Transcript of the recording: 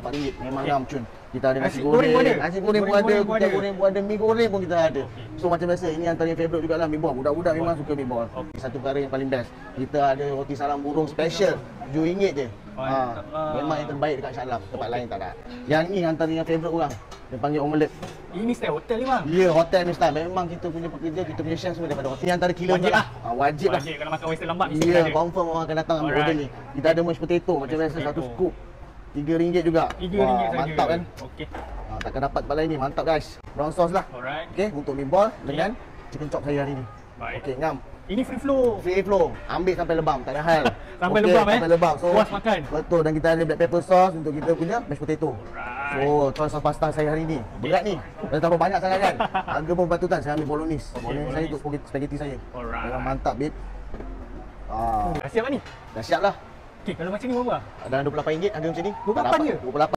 RM4. Memang ngam cun. Kita ada nasi Nasi goreng pun goreng, ada? nasi goreng pun ada, kucing goreng pun ada, mi goreng pun kita ada. Okey. So macam biasa, ini antara yang favourite jugalah mi ball. Budak-budak memang suka mi ball. Okey. Satu perkara yang paling best, kita ada roti salam burung special, RM7 je. Memang yang terbaik dekat Shah Alam, tempat lain tak ada. Yang ni antara yang favourite orang, dia panggil omelette. Ini style hotel ni bang. Ya, hotel ni style. Memang kita punya pekerja, kita punya chef semua daripada hotel. Ini antara killer Wajib lah. Wajib lah. Wajib kalau makan western lambat mesti Ya, ada. confirm orang akan datang ambil order ni. Kita ada mashed potato macam biasa, satu scoop RM3 juga. RM3 saja. Mantap kan? Okey. Takkan dapat tempat lain ni. Mantap guys. Brown sauce lah. Alright. Okey, untuk mi ball dengan chicken chop saya hari ni. Baik. Okey, ngam. Ini free flow. Free flow. Ambil sampai lebam, tak ada hal. Sampai Okey, lebam sampai lebam. So, puas makan. betul, dan kita ada black pepper sauce untuk kita punya mashed potato. Alright. So, choice of pasta saya hari ni. Berat ni. Dah terlalu banyak sangat kan. Harga pun patutkan. Saya ambil bolognese. Bolognese saya untuk spaghetti saya. Alright. Memang mantap, babe. Dah siap tak ni? Dah siap lah. Okey, kalau macam ni berapa? Ada RM28 harga macam ni. 28 je? 28.